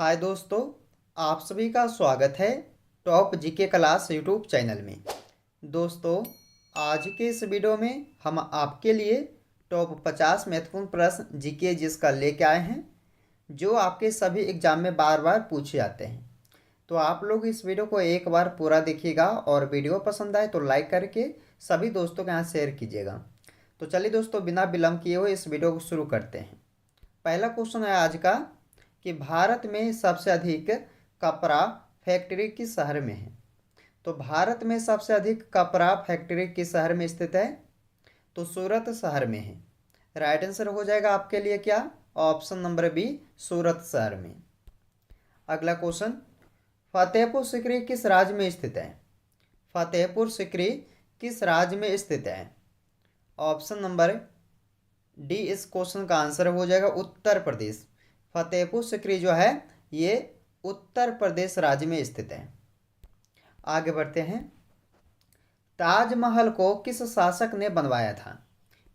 हाय दोस्तों, आप सभी का स्वागत है top GK class YouTube channel में। दोस्तों, आज के इस वीडियो में हम आपके लिए टॉप 50 महत्वपूर्ण प्रश्न जीके जिसका लेके आए हैं, जो आपके सभी एग्जाम में बार बार पूछे जाते हैं। तो आप लोग इस वीडियो को एक बार पूरा देखिएगा और वीडियो पसंद आए तो लाइक करके सभी दोस्तों के यहाँ शेयर कीजिएगा। तो चलिए दोस्तों, बिना विलम्ब किए हुए इस वीडियो को शुरू करते हैं। पहला क्वेश्चन है आज का कि भारत में सबसे अधिक कपड़ा फैक्ट्री किस शहर में है। तो भारत में सबसे अधिक कपड़ा फैक्ट्री किस शहर में स्थित है? तो सूरत शहर में है। राइट आंसर हो जाएगा आपके लिए क्या? ऑप्शन नंबर बी, सूरत शहर में। अगला क्वेश्चन, फतेहपुर सीकरी किस राज्य में स्थित है? फतेहपुर सीकरी किस राज्य में स्थित है? ऑप्शन नंबर डी इस क्वेश्चन का आंसर हो जाएगा उत्तर प्रदेश। फतेहपुर सीकरी जो है ये उत्तर प्रदेश राज्य में स्थित है। आगे बढ़ते हैं। ताजमहल को किस शासक ने बनवाया था?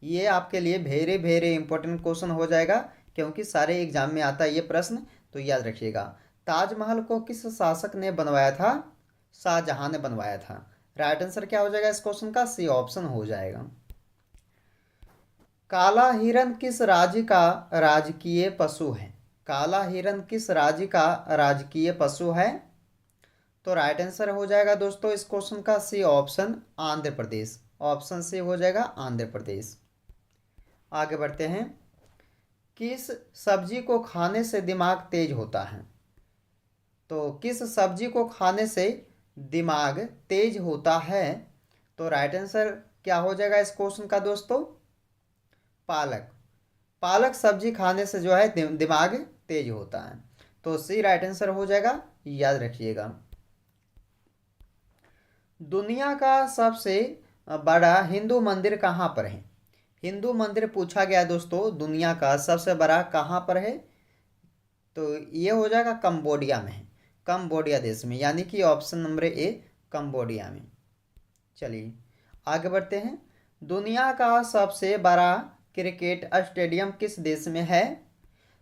ये आपके लिए वेरी वेरी इंपॉर्टेंट क्वेश्चन हो जाएगा, क्योंकि सारे एग्जाम में आता है ये प्रश्न, तो याद रखिएगा। ताजमहल को किस शासक ने बनवाया था? शाहजहां ने बनवाया था। राइट आंसर क्या हो जाएगा इस क्वेश्चन का? सी ऑप्शन हो जाएगा। काला हिरण किस राज्य का राजकीय पशु है? काला हिरण किस राज्य का राजकीय पशु है? तो राइट आंसर हो जाएगा दोस्तों इस क्वेश्चन का C option, Andhra Pradesh. Option C हो जाएगा आंध्र प्रदेश। आगे बढ़ते हैं। किस सब्जी को खाने से दिमाग तेज होता है? तो किस सब्जी को खाने से दिमाग तेज होता है? तो राइट आंसर क्या हो जाएगा इस क्वेश्चन का दोस्तों? पालक। पालक सब्जी खाने से जो है दिमाग तेज होता है। तो सी राइट आंसर हो जाएगा, याद रखिएगा। दुनिया का सबसे बड़ा हिंदू मंदिर कहाँ पर है? हिंदू मंदिर पूछा गया दोस्तों, दुनिया का सबसे बड़ा कहाँ पर है? तो ये हो जाएगा कंबोडिया में है। कंबोडिया देश में, यानी कि ऑप्शन नंबर ए, कंबोडिया में। चलिए आगे बढ़ते हैं। दुनिया का सबसे बड़ा क्रिकेट स्टेडियम किस देश में है?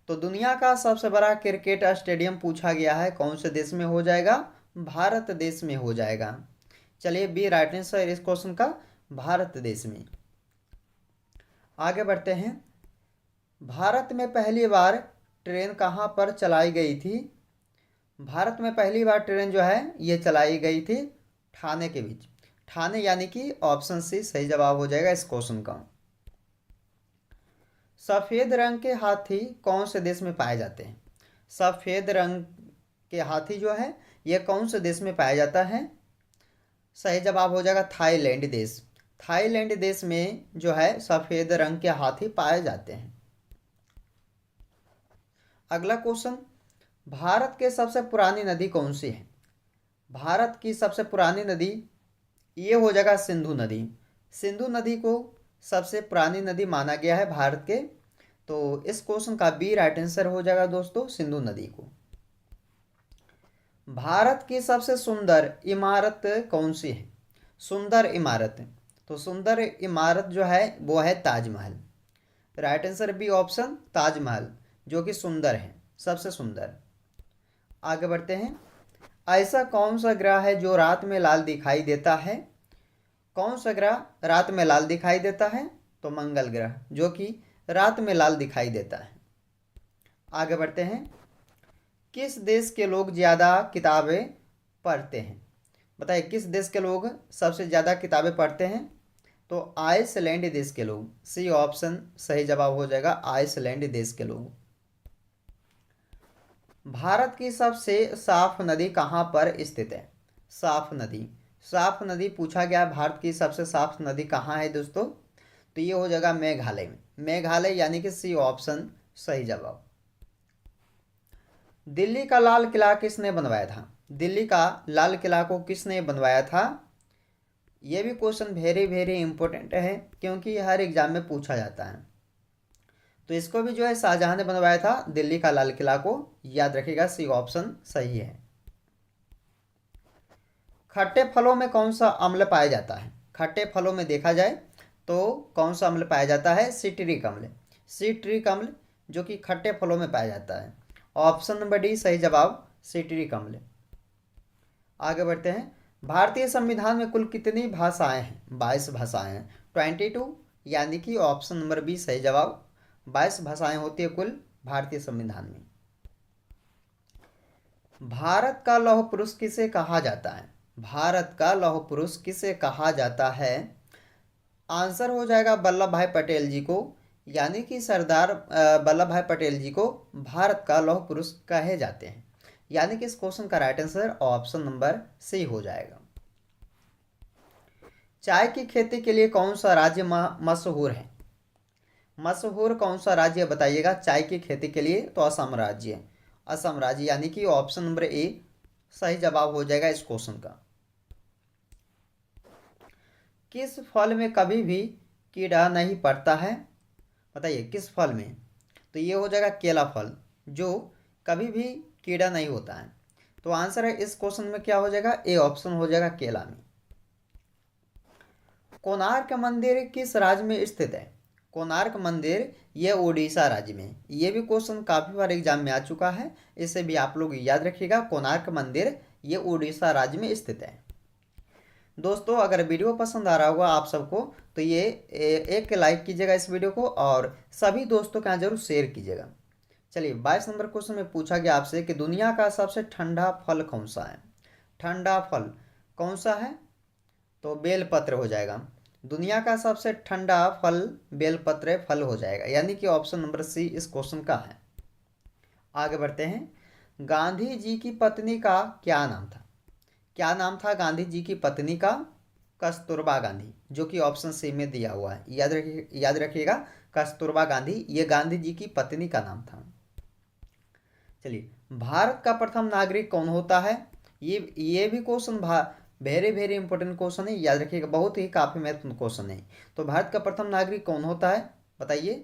तो दुनिया का सबसे बड़ा क्रिकेट स्टेडियम पूछा गया है, कौन से देश में हो जाएगा? भारत देश में हो जाएगा। चलिए बी राइट आंसर इस क्वेश्चन का, भारत देश में। आगे बढ़ते हैं। भारत में पहली बार ट्रेन कहाँ पर चलाई गई थी? भारत में पहली बार ट्रेन जो है ये चलाई गई थी ठाणे के बीच। ठाणे यानी कि ऑप्शन सी सही जवाब हो जाएगा इस क्वेश्चन का। सफेद रंग के हाथी कौन से देश में पाए जाते हैं? सफेद रंग के हाथी जो है ये कौन से देश में पाया जाता है? सही जवाब हो जाएगा थाईलैंड देश। थाईलैंड देश में जो है सफेद रंग के हाथी पाए जाते हैं। अगला क्वेश्चन, भारत के सबसे पुरानी नदी कौन सी है? भारत की सबसे पुरानी नदी ये हो जाएगा सिंधु नदी। सिंधु नदी को सबसे पुरानी नदी माना गया है भारत के। तो इस क्वेश्चन का बी राइट आंसर हो जाएगा दोस्तों, सिंधु नदी को। भारत की सबसे सुंदर इमारत कौन सी है? सुंदर इमारत, तो सुंदर इमारत जो है वो है Taj Mahal. Right answer B option, Taj Mahal जो कि सुंदर है, सबसे सुंदर। आगे बढ़ते हैं। ऐसा कौन सा ग्रह है जो रात में लाल दिखाई देता है? कौन सा ग्रह रात में लाल दिखाई देता है? तो मंगल ग्रह, जो कि रात में लाल दिखाई देता है। आगे बढ़ते हैं। किस देश के लोग ज़्यादा किताबें पढ़ते हैं? बताइए किस देश के लोग सबसे ज़्यादा किताबें पढ़ते हैं? तो आइसलैंड देश के लोग। सी ऑप्शन सही जवाब हो जाएगा, आइसलैंड देश के लोग। भारत की सबसे साफ नदी कहाँ पर स्थित है? साफ नदी, साफ नदी पूछा गया भारत की सबसे साफ नदी कहाँ है दोस्तों? तो ये हो जाएगा मेघालय में। मेघालय यानी कि सी ऑप्शन सही जवाब। दिल्ली का लाल किला किसने बनवाया था? दिल्ली का लाल किला को किसने बनवाया था? ये भी क्वेश्चन वेरी वेरी इंपॉर्टेंट है, क्योंकि हर एग्जाम में पूछा जाता है। तो इसको भी जो है शाहजहां ने बनवाया था, दिल्ली का लाल किला को, याद रखिएगा सी ऑप्शन सही है। खट्टे फलों में कौन सा अम्ल पाया जाता है? खट्टे फलों में देखा जाए तो कौन सा अम्ल पाया जाता है? सिट्रिक अम्ल। सिट्रिक अम्ल जो कि खट्टे फलों में पाया जाता है। ऑप्शन नंबर डी सही जवाब सिट्री कमल। आगे बढ़ते हैं। भारतीय संविधान में कुल कितनी भाषाएं हैं? 22 भाषाएं हैं, 22, यानी कि ऑप्शन नंबर बी सही जवाब। 22 भाषाएं होती है कुल भारतीय संविधान में। भारत का लौह पुरुष किसे कहा जाता है? भारत का लौह पुरुष किसे कहा जाता है? आंसर हो जाएगा वल्लभ भाई पटेल जी को, यानी कि सरदार वल्लभ भाई पटेल जी को भारत का लौह पुरुष कहे जाते हैं। यानी कि इस क्वेश्चन का right answer option number C हो जाएगा। चाय की खेती के लिए कौन सा राज्य मशहूर है? मशहूर कौन सा राज्य बताइएगा चाय की खेती के लिए? तो असम राज्य। असम राज्य, यानी कि ऑप्शन नंबर ए सही जवाब हो जाएगा इस क्वेश्चन का। किस फल में कभी भी कीड़ा नहीं पड़ता है? बताइए किस फल में? तो ये हो जाएगा केला फल, जो कभी भी कीड़ा नहीं होता है। तो आंसर है इस क्वेश्चन में क्या हो जाएगा? ए ऑप्शन हो जाएगा केला में। कोणार्क मंदिर किस राज्य में स्थित है? कोणार्क मंदिर ये उड़ीसा राज्य में। ये भी क्वेश्चन काफ़ी बार एग्जाम में आ चुका है, इसे भी आप लोग याद रखिएगा। कोणार्क मंदिर ये उड़ीसा राज्य में स्थित है। दोस्तों अगर वीडियो पसंद आ रहा होगा आप सबको तो ये एक लाइक कीजिएगा इस वीडियो को, और सभी दोस्तों के यहाँ जरूर शेयर कीजिएगा। चलिए 22 नंबर क्वेश्चन में पूछा गया आपसे कि दुनिया का सबसे ठंडा फल कौन सा है? ठंडा फल कौन सा है? तो बेलपत्र हो जाएगा। दुनिया का सबसे ठंडा फल बेलपत्र फल हो जाएगा, यानी कि ऑप्शन नंबर सी इस क्वेश्चन का है। आगे बढ़ते हैं। गांधी जी की पत्नी का क्या नाम था? क्या नाम था गांधी जी की पत्नी का? कस्तूरबा गांधी, जो कि ऑप्शन सी में दिया हुआ है। याद रखिएगा कस्तूरबा गांधी ये गांधी जी की पत्नी का नाम था। चलिए भारत का प्रथम नागरिक कौन होता है? ये भी question very very important question है, याद रखिएगा, बहुत ही काफी महत्वपूर्ण क्वेश्चन है। तो भारत का प्रथम नागरिक कौन होता है बताइए?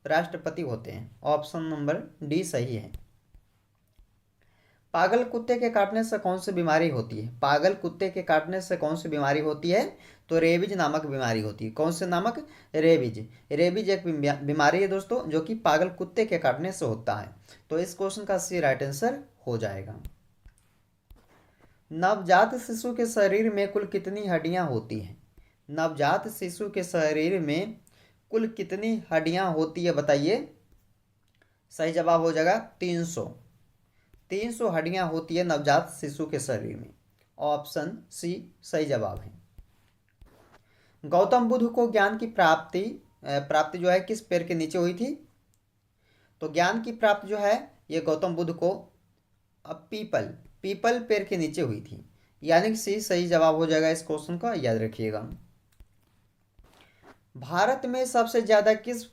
राष्ट्रपति होते हैं। ऑप्शन नंबर डी सही है। पागल कुत्ते के काटने से कौन सी बीमारी होती है? पागल कुत्ते के काटने से कौन सी बीमारी होती है? तो रेबीज नामक बीमारी होती है। कौन से नामक? रेबीज। रेबीज एक बीमारी है दोस्तों, जो कि पागल कुत्ते के काटने से होता है। तो इस क्वेश्चन का सी राइट आंसर हो जाएगा। नवजात शिशु के शरीर में कुल कितनी हड्डियां होती हैं? नवजात शिशु के शरीर में कुल कितनी हड्डियां होती है बताइए? सही जवाब हो जाएगा 300। 300 हड्डियां होती है नवजात शिशु के शरीर में। ऑप्शन सी सही जवाब है। गौतम बुद्ध को ज्ञान की प्राप्ति जो है किस पेड़ के नीचे हुई थी? तो ज्ञान की प्राप्ति जो है ये गौतम बुद्ध को पीपल पेड़ के नीचे हुई थी, यानी कि सी सही जवाब हो जाएगा इस क्वेश्चन का, याद रखिएगा। भारत में सबसे ज्यादा किस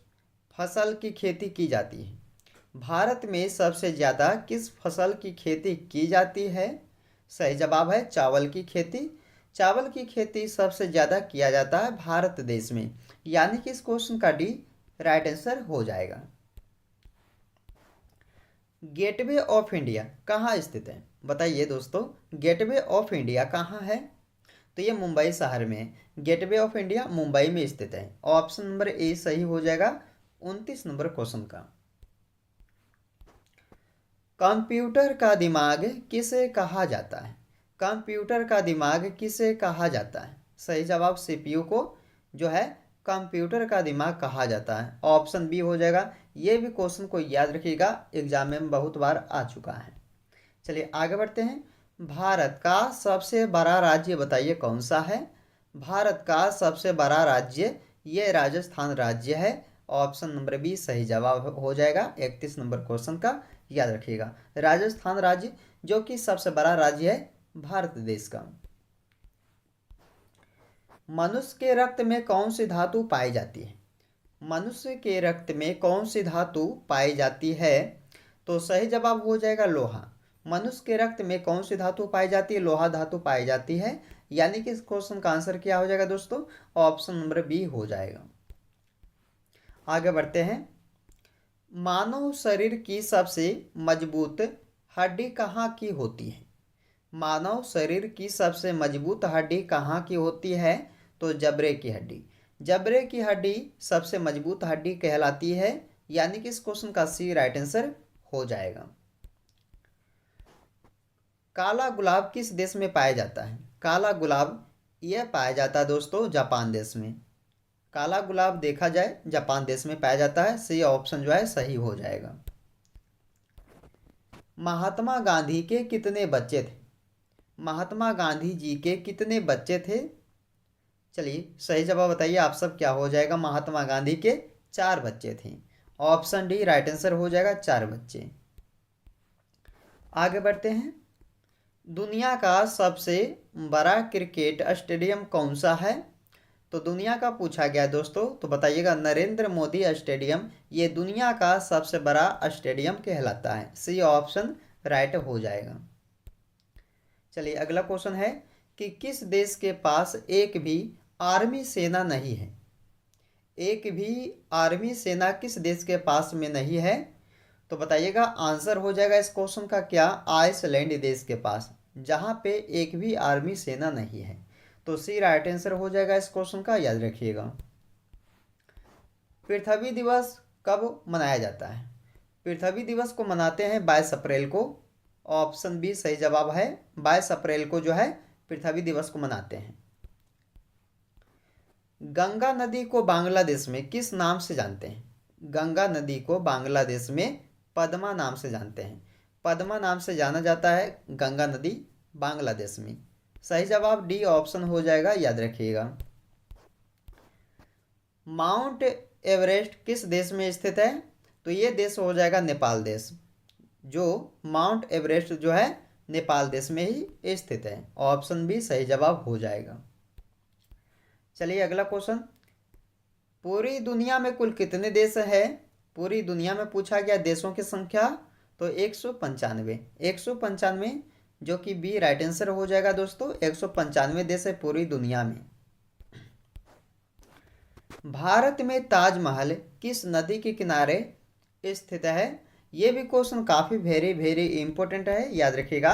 फसल की खेती की जाती है? भारत में सबसे ज़्यादा किस फसल की खेती की जाती है? सही जवाब है चावल की खेती। चावल की खेती सबसे ज़्यादा किया जाता है भारत देश में, यानी कि इस क्वेश्चन का डी राइट आंसर हो जाएगा। गेटवे ऑफ इंडिया कहाँ स्थित है? बताइए दोस्तों गेटवे ऑफ इंडिया कहाँ है? तो ये मुंबई शहर में। गेटवे ऑफ इंडिया मुंबई में स्थित है। ऑप्शन नंबर ए सही हो जाएगा 29 नंबर क्वेश्चन का। कंप्यूटर का दिमाग किसे कहा जाता है? कंप्यूटर का दिमाग किसे कहा जाता है? सही जवाब सीपीयू को जो है कंप्यूटर का दिमाग कहा जाता है। ऑप्शन बी हो जाएगा। ये भी क्वेश्चन को याद रखिएगा, एग्जाम में बहुत बार आ चुका है। चलिए आगे बढ़ते हैं। भारत का सबसे बड़ा राज्य बताइए कौन सा है? भारत का सबसे बड़ा राज्य ये राजस्थान राज्य है। ऑप्शन नंबर बी सही जवाब हो जाएगा 31 नंबर क्वेश्चन का, याद रखिएगा। राजस्थान राज्य जो कि सबसे बड़ा राज्य है भारत देश का। मनुष्य के रक्त में कौन सी धातु पाई जाती है? मनुष्य के रक्त में कौन सी धातु पाई जाती है? तो सही जवाब हो जाएगा लोहा। मनुष्य के रक्त में कौन सी धातु पाई जाती है? लोहा धातु पाई जाती है, यानी कि इस क्वेश्चन का आंसर क्या हो जाएगा दोस्तों? ऑप्शन नंबर बी हो जाएगा। आगे बढ़ते हैं। मानव शरीर की सबसे मजबूत हड्डी कहाँ की होती है? मानव शरीर की सबसे मजबूत हड्डी कहाँ की होती है? तो जबड़े की हड्डी। जबड़े की हड्डी सबसे मजबूत हड्डी कहलाती है, यानी कि इस क्वेश्चन का सी राइट आंसर हो जाएगा। काला गुलाब किस देश में पाया जाता है? काला गुलाब यह पाया जाता है दोस्तों जापान देश में। काला गुलाब देखा जाए जापान देश में पाया जाता है। सी ऑप्शन जो है सही हो जाएगा। महात्मा गांधी के कितने बच्चे थे? महात्मा गांधी जी के कितने बच्चे थे? चलिए सही जवाब बताइए आप सब, क्या हो जाएगा? महात्मा गांधी के 4 बच्चे थे। ऑप्शन डी राइट आंसर हो जाएगा, 4 बच्चे। आगे बढ़ते हैं। दुनिया का सबसे बड़ा क्रिकेट स्टेडियम कौन सा है? तो दुनिया का पूछा गया दोस्तों, तो बताइएगा नरेंद्र मोदी स्टेडियम ये दुनिया का सबसे बड़ा स्टेडियम कहलाता है। सी ऑप्शन राइट हो जाएगा। चलिए अगला क्वेश्चन है कि किस देश के पास एक भी आर्मी सेना नहीं है? एक भी आर्मी सेना किस देश के पास में नहीं है? तो बताइएगा आंसर हो जाएगा इस क्वेश्चन का क्या? आइसलैंड देश के पास, जहाँ पे एक भी आर्मी सेना नहीं है। तो सी राइट आंसर हो जाएगा इस क्वेश्चन का, याद रखिएगा। पृथ्वी दिवस कब मनाया जाता है? पृथ्वी दिवस को मनाते हैं 22 अप्रैल को। ऑप्शन बी सही जवाब है, 22 अप्रैल को जो है पृथ्वी दिवस को मनाते हैं। गंगा नदी को बांग्लादेश में किस नाम से जानते हैं? गंगा नदी को बांग्लादेश में पद्मा नाम से जानते हैं। पद्मा नाम से जाना जाता है गंगा नदी बांग्लादेश में। सही जवाब डी ऑप्शन हो जाएगा, याद रखिएगा। माउंट एवरेस्ट किस देश में स्थित है? तो ये देश हो जाएगा नेपाल देश। जो माउंट एवरेस्ट जो है नेपाल देश में ही स्थित है। ऑप्शन बी सही जवाब हो जाएगा। चलिए अगला क्वेश्चन। पूरी दुनिया में कुल कितने देश है? पूरी दुनिया में पूछा गया देशों की संख्या, तो 195। 195 जो कि बी राइट आंसर हो जाएगा दोस्तों। 195 देश है पूरी दुनिया में। भारत में ताजमहल किस नदी के किनारे स्थित है? ये भी क्वेश्चन काफ़ी वेरी वेरी इंपॉर्टेंट है, याद रखिएगा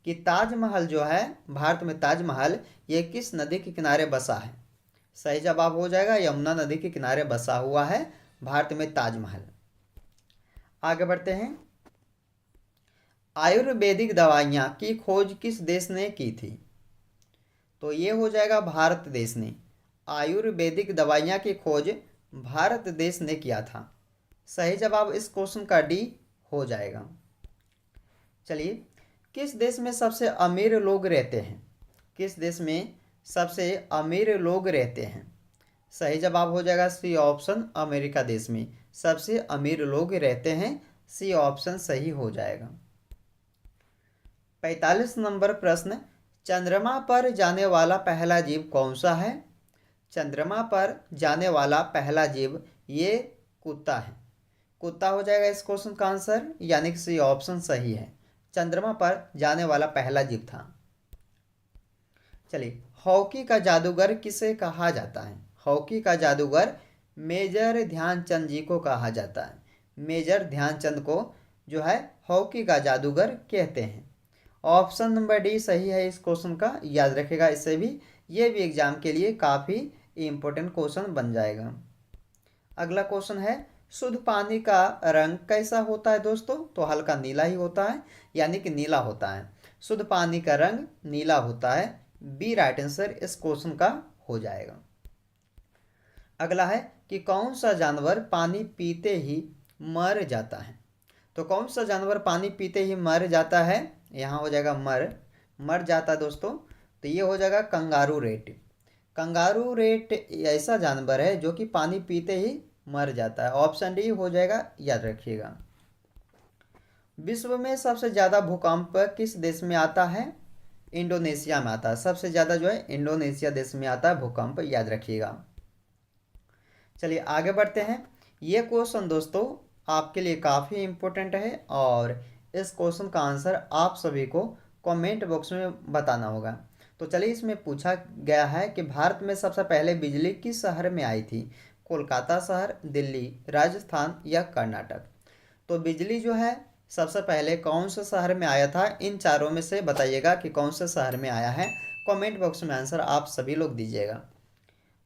कि ताजमहल जो है, भारत में ताजमहल ये किस नदी के किनारे बसा है? सही जवाब हो जाएगा यमुना नदी के किनारे बसा हुआ है भारत में ताजमहल। आगे बढ़ते हैं। आयुर्वेदिक दवाइयाँ की खोज किस देश ने की थी? तो ये हो जाएगा भारत देश ने। आयुर्वेदिक दवाइयाँ की खोज भारत देश ने किया था। सही जवाब इस क्वेश्चन का डी हो जाएगा। चलिए किस देश में सबसे अमीर लोग रहते हैं? किस देश में सबसे अमीर लोग रहते हैं? सही जवाब हो जाएगा सी ऑप्शन, अमेरिका देश में सबसे अमीर लोग रहते हैं। सी ऑप्शन सही हो जाएगा। 45 नंबर प्रश्न, चंद्रमा पर जाने वाला पहला जीव कौन सा है? चंद्रमा पर जाने वाला पहला जीव ये कुत्ता है। कुत्ता हो जाएगा इस क्वेश्चन का आंसर, यानी कि सी ऑप्शन सही है। चंद्रमा पर जाने वाला पहला जीव था। चलिए हॉकी का जादूगर किसे कहा जाता है? हॉकी का जादूगर मेजर ध्यानचंद जी को कहा जाता है। मेजर ध्यानचंद को जो है हॉकी का जादूगर कहते हैं। ऑप्शन नंबर डी सही है इस क्वेश्चन का, याद रखेगा इससे भी, ये भी एग्जाम के लिए काफ़ी इम्पोर्टेंट क्वेश्चन बन जाएगा। अगला क्वेश्चन है, शुद्ध पानी का रंग कैसा होता है दोस्तों? तो हल्का नीला ही होता है, यानी कि नीला होता है। शुद्ध पानी का रंग नीला होता है। बी राइट आंसर इस क्वेश्चन का हो जाएगा। अगला है कि कौन सा जानवर पानी पीते ही मर जाता है? तो कौन सा जानवर पानी पीते ही मर जाता है? यहाँ हो जाएगा मर जाता है दोस्तों। तो ये हो जाएगा कंगारू रेट। कंगारू रेट ऐसा जानवर है जो कि पानी पीते ही मर जाता है। ऑप्शन डी हो जाएगा, याद रखिएगा। विश्व में सबसे ज़्यादा भूकंप किस देश में आता है? इंडोनेशिया में आता है। सबसे ज़्यादा जो है इंडोनेशिया देश में आता है भूकंप, याद रखिएगा। चलिए आगे बढ़ते हैं। ये क्वेश्चन दोस्तों आपके लिए काफ़ी इम्पोर्टेंट है और इस क्वेश्चन का आंसर आप सभी को कमेंट बॉक्स में बताना होगा। तो चलिए इसमें पूछा गया है कि भारत में सबसे पहले बिजली किस शहर में आई थी? कोलकाता शहर, दिल्ली, राजस्थान या कर्नाटक? तो बिजली जो है सबसे पहले कौन से शहर में आया था? इन चारों में से बताइएगा कि कौन से शहर में आया है। कमेंट बॉक्स में आंसर आप सभी लोग दीजिएगा।